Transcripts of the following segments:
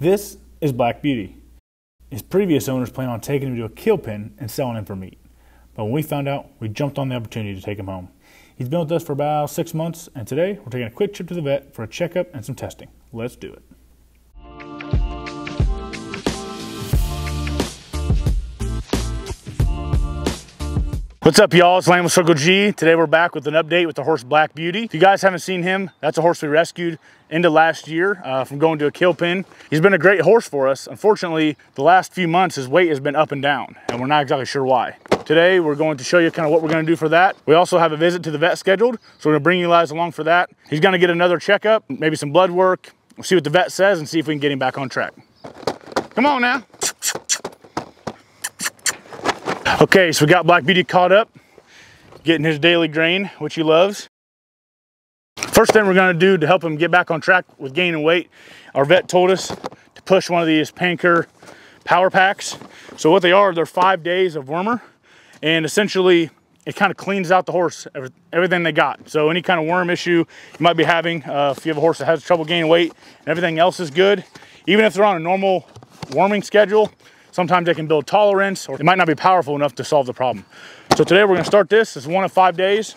This is Black Beauty. His previous owners planned on taking him to a kill pen and selling him for meat. But when we found out, we jumped on the opportunity to take him home. He's been with us for about 6 months, and today we're taking a quick trip to the vet for a checkup and some testing. Let's do it. What's up, y'all? It's Land with Circle G. Today we're back with an update with the horse Black Beauty. If you guys haven't seen him, that's a horse we rescued into last year from going to a kill pen. He's been a great horse for us. Unfortunately, the last few months his weight has been up and down, and we're not exactly sure why. Today we're going to show you kind of what we're going to do for that. We also have a visit to the vet scheduled, so we're going to bring you guys along for that. He's going to get another checkup, maybe some blood work. We'll see what the vet says and see if we can get him back on track. Come on now. Okay, so we got Black Beauty caught up, getting his daily grain, which he loves. First thing we're gonna do to help him get back on track with gaining weight, our vet told us to push one of these Panker Power Packs. So what they are, they're 5 days of wormer, and essentially it kind of cleans out the horse, everything they got. So any kind of worm issue you might be having, if you have a horse that has trouble gaining weight and everything else is good, even if they're on a normal worming schedule, sometimes they can build tolerance, or it might not be powerful enough to solve the problem. So today we're gonna start this. It's 1 of 5 days.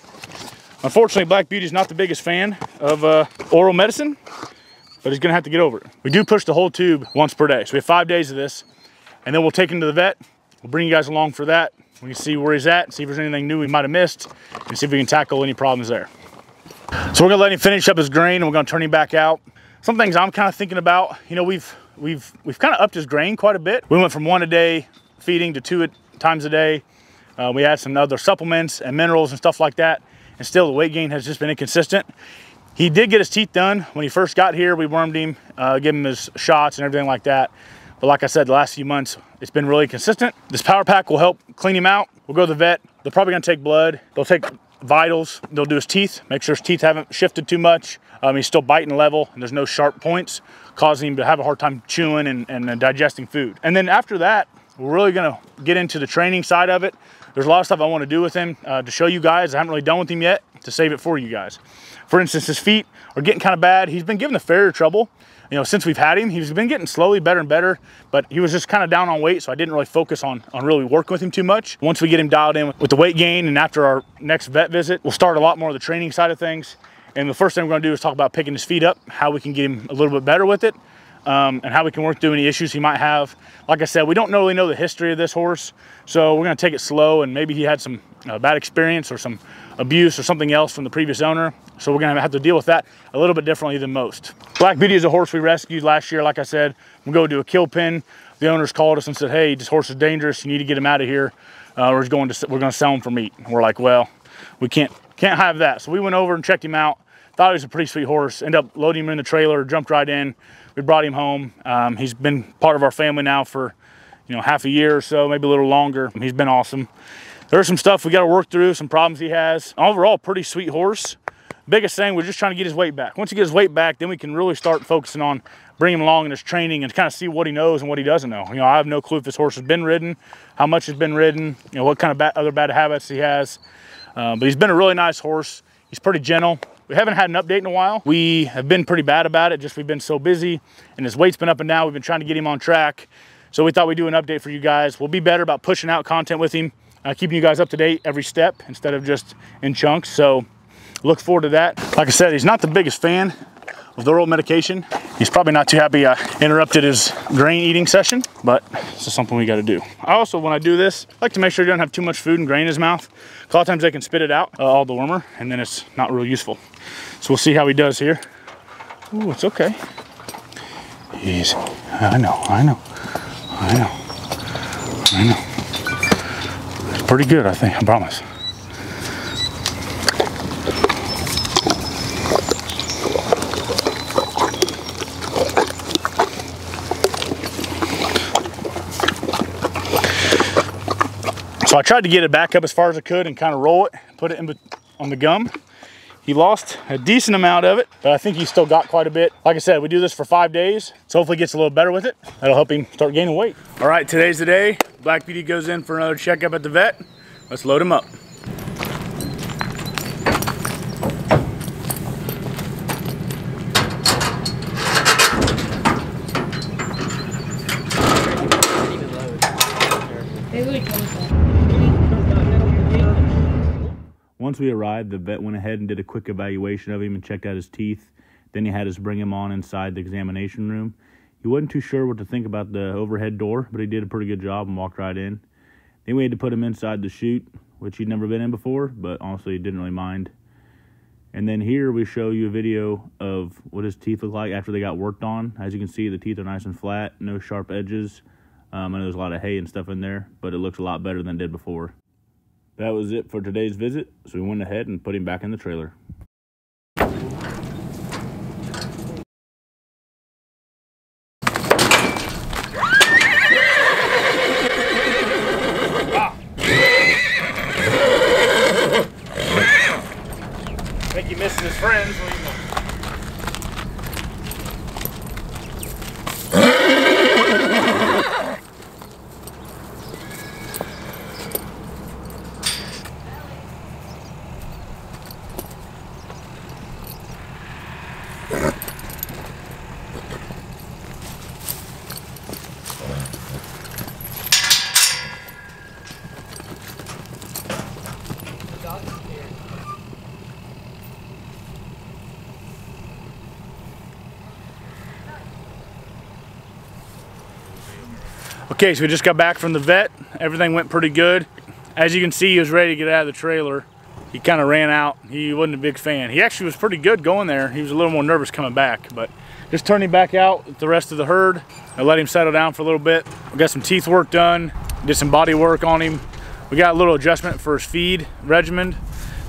Unfortunately, Black Beauty's not the biggest fan of oral medicine, but he's gonna have to get over it. We do push the whole tube once per day. So we have 5 days of this, and then we'll take him to the vet. We'll bring you guys along for that. We can see where he's at, see if there's anything new we might have missed, and see if we can tackle any problems there. So we're gonna let him finish up his grain, and we're gonna turn him back out. Some things I'm kind of thinking about, you know, we've kind of upped his grain quite a bit. We went from 1 a day feeding to 2 times a day. We had some other supplements and minerals and stuff like that, and still the weight gain has just been inconsistent. He did get his teeth done when he first got here. We wormed him, gave him his shots and everything like that. But like I said, the last few months, it's been really consistent. This Power Pack will help clean him out. We'll go to the vet. They're probably gonna take blood. They'll take vitals. They'll do his teeth, make sure his teeth haven't shifted too much. He's still biting level, and there's no sharp points, causing him to have a hard time chewing and digesting food. And then after that, we're really gonna get into the training side of it. There's a lot of stuff I wanna do with him to show you guys. I haven't really done with him yet, to save it for you guys. For instance, his feet are getting kind of bad. He's been given the farrier trouble. You know, since we've had him, he's been getting slowly better and better, but he was just kind of down on weight, so I didn't really focus on really working with him too much. Once we get him dialed in with the weight gain, and after our next vet visit, we'll start a lot more of the training side of things. And the first thing we're gonna do is talk about picking his feet up, how we can get him a little bit better with it, and how we can work through any issues he might have. Like I said, we don't really know the history of this horse, so we're gonna take it slow, and maybe he had some bad experience or some abuse or something else from the previous owner. So we're gonna have to deal with that a little bit differently than most. Black Beauty is a horse we rescued last year. Like I said, we'll go to a kill pen. The owners called us and said, hey, this horse is dangerous. You need to get him out of here. We're gonna sell him for meat. And we're like, well, we can't have that. So we went over and checked him out. Thought he was a pretty sweet horse. Ended up loading him in the trailer, jumped right in. We brought him home. He's been part of our family now for, you know, half a year or so, maybe a little longer. He's been awesome. There's some stuff we got to work through, some problems he has. Overall, pretty sweet horse. Biggest thing, we're just trying to get his weight back. Once he gets his weight back, then we can really start focusing on bringing him along in his training and kind of see what he knows and what he doesn't know. You know, I have no clue if this horse has been ridden, how much has been ridden, you know, what kind of other bad habits he has. But he's been a really nice horse. He's pretty gentle. We haven't had an update in a while. We have been pretty bad about it, just we've been so busy, and his weight's been up and down. We've been trying to get him on track. So we thought we'd do an update for you guys. We'll be better about pushing out content with him, keeping you guys up to date every step instead of just in chunks. So look forward to that. Like I said, he's not the biggest fan of the oral medication. He's probably not too happy I interrupted his grain eating session, but it's just something we got to do. I also, when I do this, I like to make sure he doesn't have too much food and grain in his mouth. A lot of times they can spit it out, all the wormer, and then it's not real useful. So we'll see how he does here. Ooh, it's okay. Easy. I know. It's pretty good, I think, I promise. So I tried to get it back up as far as I could and kind of roll it, put it on the gum. He lost a decent amount of it, but I think he still got quite a bit. Like I said, we do this for 5 days, so hopefully he gets a little better with it. That'll help him start gaining weight. All right, today's the day. Black Beauty goes in for another checkup at the vet. Let's load him up. once we arrived, the vet went ahead and did a quick evaluation of him and checked out his teeth. Then he had us bring him on inside the examination room. He wasn't too sure what to think about the overhead door, but he did a pretty good job and walked right in. Then we had to put him inside the chute, which he'd never been in before, but honestly, he didn't really mind. And then here we show you a video of what his teeth look like after they got worked on. As you can see, the teeth are nice and flat, no sharp edges. I know there's a lot of hay and stuff in there, but it looks a lot better than it did before. That was it for today's visit, so we went ahead and put him back in the trailer. I think he misses his friends. Okay, so we just got back from the vet. Everything went pretty good. As you can see, he was ready to get out of the trailer. He kind of ran out. He wasn't a big fan. He actually was pretty good going there. He was a little more nervous coming back, but just turned him back out with the rest of the herd. I let him settle down for a little bit. We got some teeth work done, did some body work on him. We got a little adjustment for his feed regimen.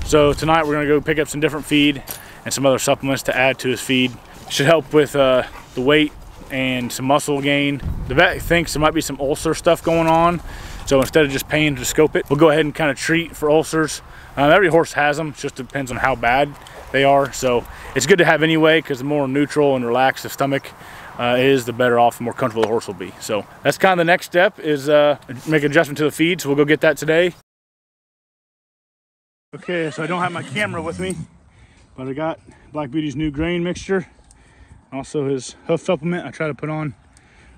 So tonight we're gonna go pick up some different feed and some other supplements to add to his feed. Should help with the weight and some muscle gain. The vet thinks there might be some ulcer stuff going on, so instead of just paying to scope it, we'll go ahead and kind of treat for ulcers. Every horse has them, it just depends on how bad they are, so it's good to have anyway, because the more neutral and relaxed the stomach is, the better off and more comfortable the horse will be. So that's kind of the next step, is make an adjustment to the feed, so we'll go get that today. Okay, so I don't have my camera with me, but I got Black Beauty's new grain mixture. Also his hoof supplement I try to put on,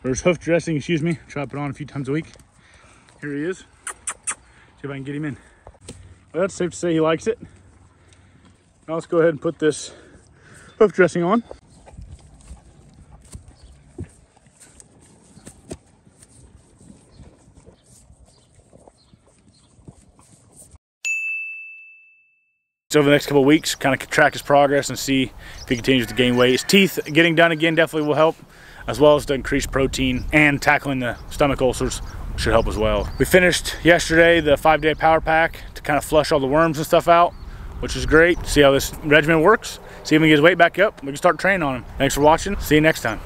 or his hoof dressing, excuse me, try to put on a few times a week. Here he is. See if I can get him in. Well, that's safe to say he likes it. Now let's go ahead and put this hoof dressing on. So over the next couple of weeks, kind of track his progress and see if he continues to gain weight. His teeth getting done again definitely will help, as well as to increase protein, and tackling the stomach ulcers should help as well. We finished yesterday the 5-day power pack to kind of flush all the worms and stuff out, which is great. See how this regimen works. See if we can get his weight back up. We can start training on him. Thanks for watching. See you next time.